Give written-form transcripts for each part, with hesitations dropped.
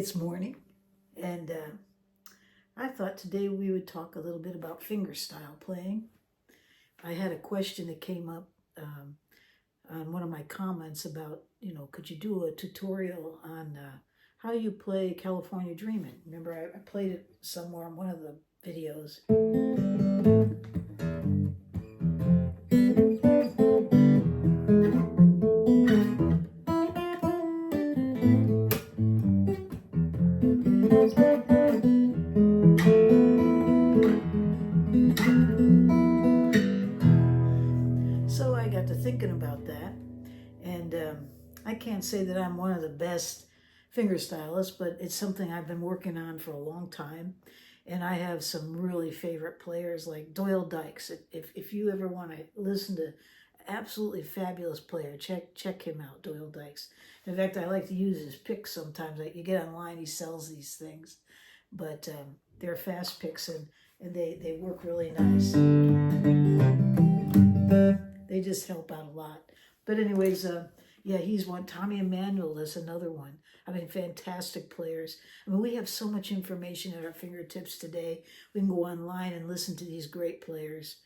It's morning, and I thought today we would talk a little bit about fingerstyle playing. I had a question that came up on one of my comments about, could you do a tutorial on how you play California Dreamin'? Remember, I played it somewhere in one of the videos. So I got to thinking about that, and I can't say that I'm one of the best fingerstylists, but it's something I've been working on for a long time. And I have some really favorite players like Doyle Dykes. If you ever want to listen to absolutely fabulous player, check him out, Doyle Dykes. In fact, I like to use his picks sometimes. Like you get online, he sells these things, but they're fast picks and they work really nice. They just help out a lot. But anyways, yeah, he's one. Tommy Emmanuel is another one. I mean, fantastic players. I mean, we have so much information at our fingertips today. We can go online and listen to these great players.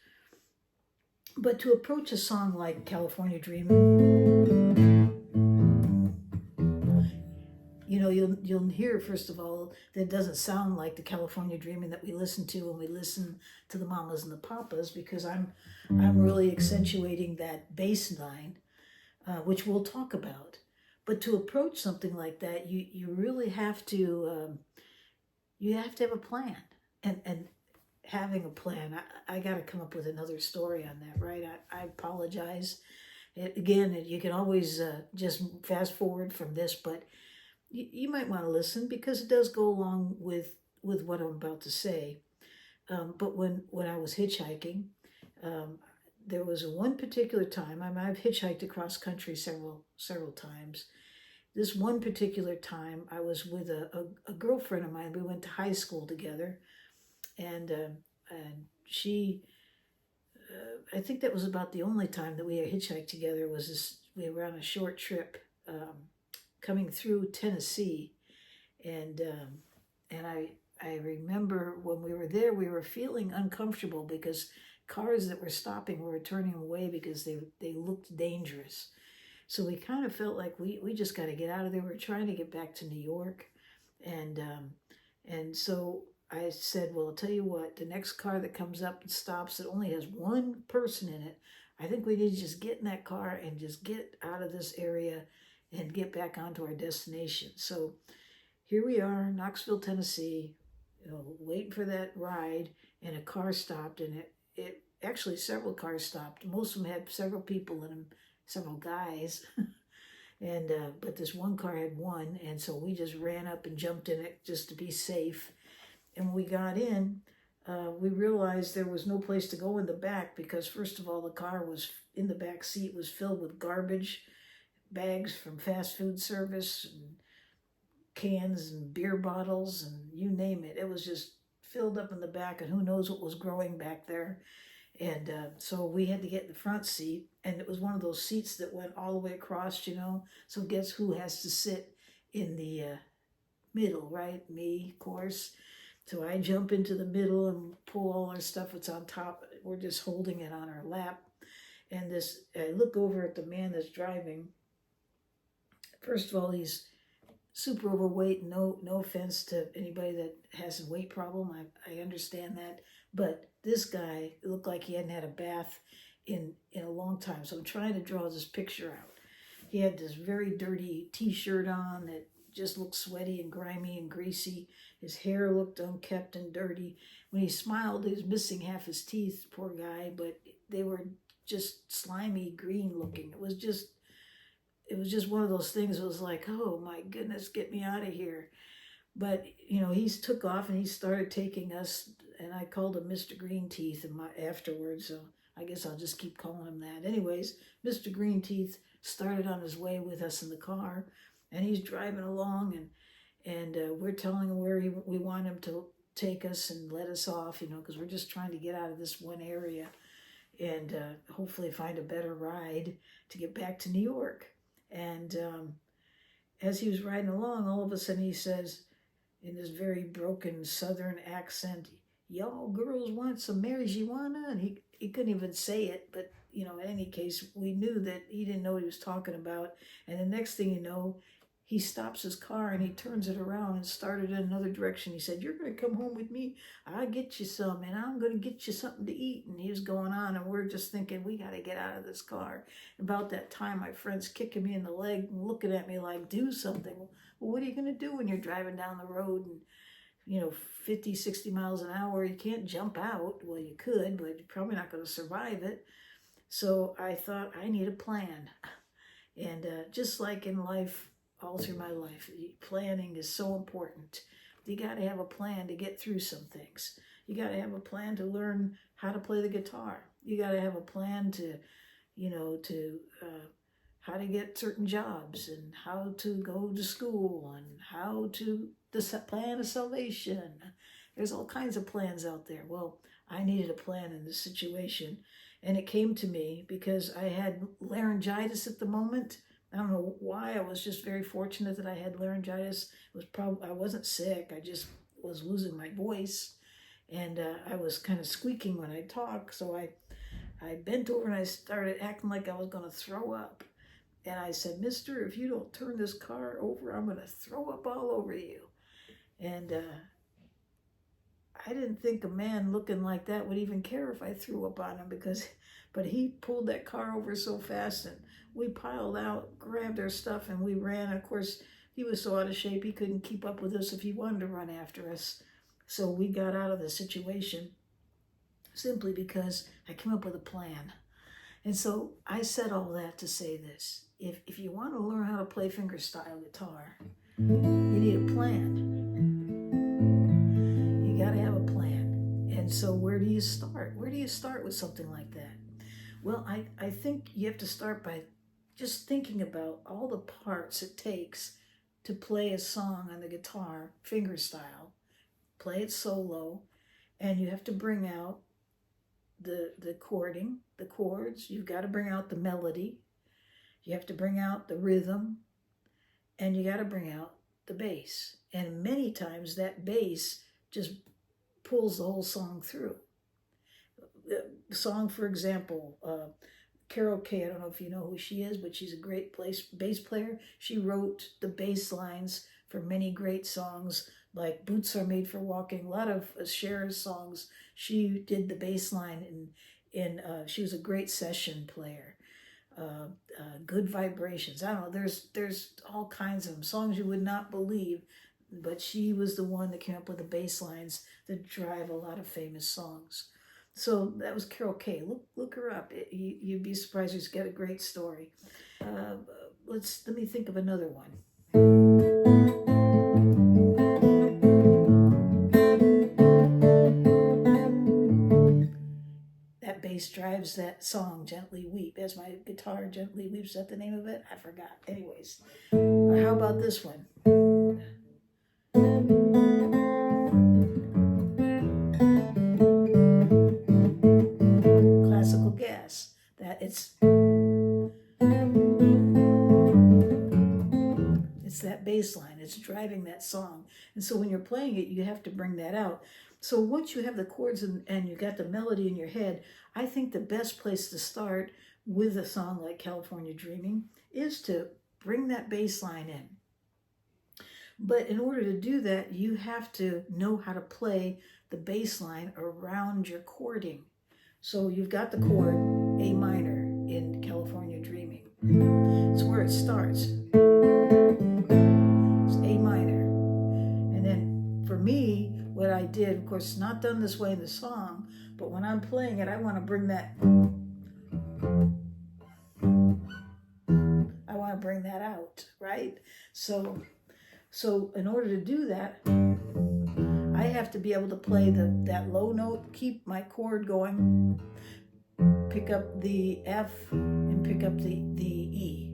But to approach a song like California Dreamin', you'll hear, first of all, that it doesn't sound like the California Dreamin' that we listen to when we listen to the Mamas and the Papas, because I'm really accentuating that bass line, which we'll talk about. But to approach something like that, you really have to have a plan, and having a plan. I got to come up with another story on that, right? I apologize. Again, you can always just fast forward from this, but you might want to listen because it does go along with what I'm about to say. But when I was hitchhiking, there was one particular time. I've hitchhiked across country several times. This one particular time, I was with a girlfriend of mine. We went to high school together, and she. I think that was about the only time that we had hitchhiked together. Was this? We were on a short trip coming through Tennessee, and I remember when we were there, we were feeling uncomfortable because cars that were stopping were turning away because they looked dangerous. So we kind of felt like we just got to get out of there. We're trying to get back to New York, and so I said, well, I'll tell you what, the next car that comes up and stops that only has one person in it, I think we need to just get in that car and just get out of this area and get back onto our destination. So here we are, Knoxville, Tennessee, waiting for that ride, and a car stopped, and it actually several cars stopped. Most of them had several people in them, several guys, and but this one car had one, and so we just ran up and jumped in it just to be safe. And when we got in, we realized there was no place to go in the back because, first of all, the car was in the back seat was filled with garbage bags from fast food service and cans and beer bottles and you name it. It was just filled up in the back, and who knows what was growing back there. And so we had to get in the front seat, and it was one of those seats that went all the way across, So guess who has to sit in the middle, right? Me, of course. So I jump into the middle and pull all our stuff that's on top. We're just holding it on our lap. And I look over at the man that's driving. First of all, he's super overweight. No offense to anybody that has a weight problem. I understand that. But this guy looked like he hadn't had a bath in a long time. So I'm trying to draw this picture out. He had this very dirty t-shirt on that just looked sweaty and grimy and greasy. His hair looked unkempt and dirty. When he smiled, he was missing half his teeth, poor guy, but they were just slimy green looking. It was just one of those things. It was like, oh my goodness, get me out of here. But he took off and he started taking us, and I called him Mr. Green Teeth afterwards, so I guess I'll just keep calling him that. Anyways, Mr. Green Teeth started on his way with us in the car, and he's driving along, and we're telling him where we want him to take us and let us off, because we're just trying to get out of this one area and hopefully find a better ride to get back to New York. And as he was riding along, all of a sudden he says, in this very broken Southern accent, "Y'all girls want some marijuana?" And he couldn't even say it, but in any case, we knew that he didn't know what he was talking about. And the next thing you know, he stops his car and he turns it around and started in another direction. He said, "You're going to come home with me. I'll get you some, and I'm going to get you something to eat." And he was going on, and we're just thinking, we got to get out of this car. About that time, my friend's kicking me in the leg and looking at me like, "Do something." Well, what are you going to do when you're driving down the road and 50, 60 miles an hour? You can't jump out. Well, you could, but you're probably not going to survive it. So I thought, I need a plan. And just like in life, all through my life, planning is so important. You got to have a plan to get through some things. You got to have a plan to learn how to play the guitar. You got to have a plan to how to get certain jobs, and how to go to school, and how to the plan of salvation. There's all kinds of plans out there. Well, I needed a plan in this situation, and it came to me because I had laryngitis at the moment. I don't know why. I was just very fortunate that I had laryngitis. I wasn't sick. I just was losing my voice, and I was kind of squeaking when I talk. So I bent over and I started acting like I was going to throw up. And I said, "Mister, if you don't turn this car over, I'm going to throw up all over you." And I didn't think a man looking like that would even care if I threw up on him, but he pulled that car over so fast, and we piled out, grabbed our stuff, and we ran. Of course, he was so out of shape, he couldn't keep up with us if he wanted to run after us. So we got out of the situation simply because I came up with a plan. And so I said all that to say this. If you want to learn how to play fingerstyle guitar, you need a plan. You got to have a plan. And so where do you start? Where do you start with something like that? Well, I think you have to start by just thinking about all the parts it takes to play a song on the guitar, fingerstyle, play it solo, and you have to bring out the chording, the chords. You've got to bring out the melody. You have to bring out the rhythm, and you got to bring out the bass. And many times that bass just pulls the whole song through. The song, for example, Carol Kay, I don't know if you know who she is, but she's a great bass player. She wrote the bass lines for many great songs like "Boots Are Made for Walking." A lot of Cher's songs, she did the bass line, and she was a great session player. Good Vibrations. I don't know, there's all kinds of them, songs you would not believe, but she was the one that came up with the bass lines that drive a lot of famous songs. So that was Carol Kay. Look her up. You'd be surprised. She's got a great story. Let me think of another one. That bass drives that song, "Gently Weep." As my guitar gently weeps. Is that the name of it? I forgot. Anyways, how about this one? Classical Gas. It's that bass line. It's driving that song. And so when you're playing it, you have to bring that out. So once you have the chords and you got the melody in your head, I think the best place to start with a song like "California Dreaming" is to bring that bass line in. But in order to do that, you have to know how to play the bass line around your chording. So you've got the chord A minor in "California Dreaming." It's where it starts. It's A minor. And then for me, what I did, of course, it's not done this way in the song, but when I'm playing it, I want to bring that out, right? So in order to do that, I have to be able to play that low note, keep my chord going, pick up the F, and pick up the E.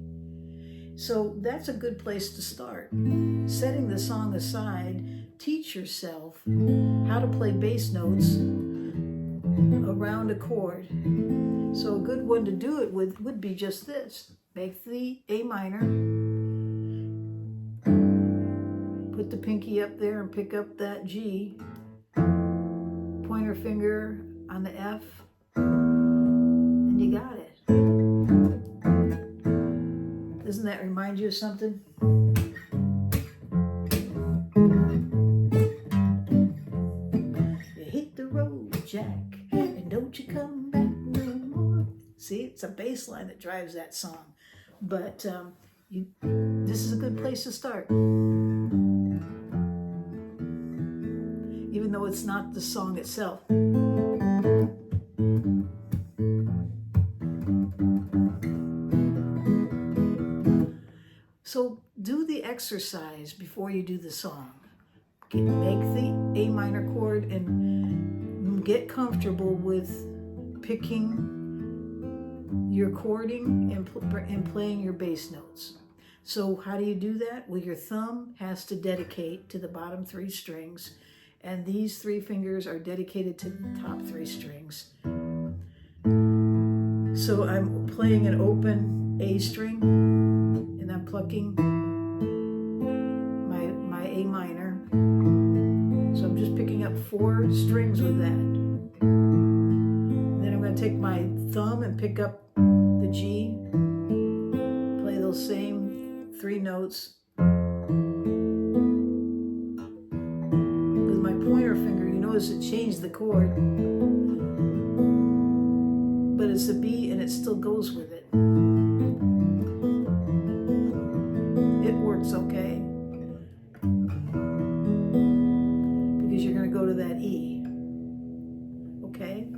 So that's a good place to start. Setting the song aside, teach yourself how to play bass notes around a chord. So a good one to do it with would be just this. Make the A minor, put the pinky up there and pick up that G, pointer finger on the F, and you got it. Doesn't that remind you of something? You hit the road, Jack, and don't you come back no more. See, it's a bass line that drives that song. But this is a good place to start. Even though it's not the song itself. So do the exercise before you do the song. Make the A minor chord and get comfortable with picking your chording and playing your bass notes. So how do you do that? Well, your thumb has to dedicate to the bottom 3 strings, and these 3 fingers are dedicated to the top 3 strings. So I'm playing an open A string, and I'm plucking my A minor. So I'm just picking up 4 strings with that. Then I'm going to take my thumb and pick up the G, play those same 3 notes. With my pointer finger, you notice it changed the chord, but it's a B and it still goes with it. It works okay, because you're going to go to that E. Okay?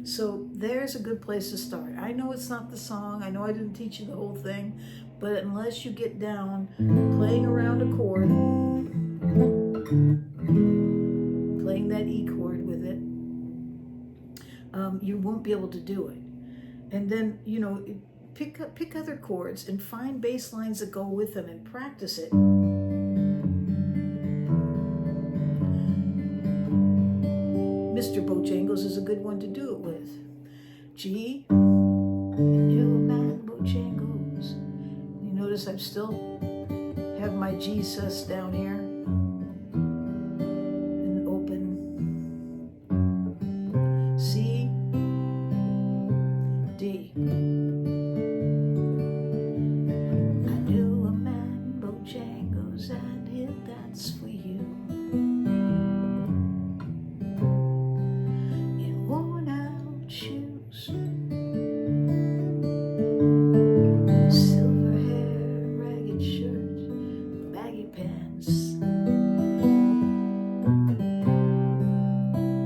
So there's a good place to start. I know it's not the song. I know I didn't teach you the whole thing, but unless you get down playing around a chord, playing that E chord with it, you won't be able to do it. And then, you know, pick other chords and find bass lines that go with them and practice it. Mr. Bojangles is a good one to do it with. G, and you man Bojangles. You notice I still have my G sus down here. And open. C, D. I knew a man Bojangles and that's for you. Silver hair, ragged shirt, baggy pants.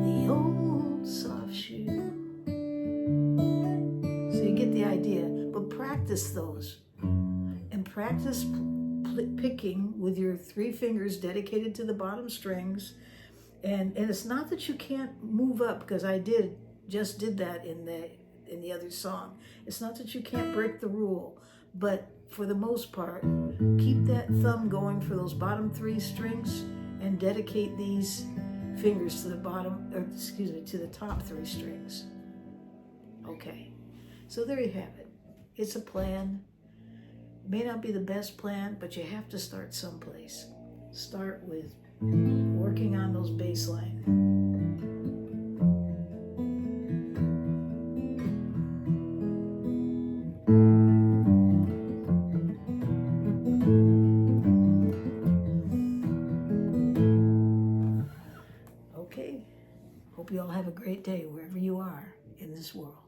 The old soft shoe. So you get the idea, but practice those. And practice picking with your 3 fingers dedicated to the bottom strings. And it's not that you can't move up, because I just did that in the other song. It's not that you can't break the rule, but for the most part, keep that thumb going for those bottom 3 strings and dedicate these fingers to the to the top 3 strings. Okay, so there you have it. It's a plan. It may not be the best plan, but you have to start someplace. Start with working on those bass lines. Okay, hope you all have a great day wherever you are in this world.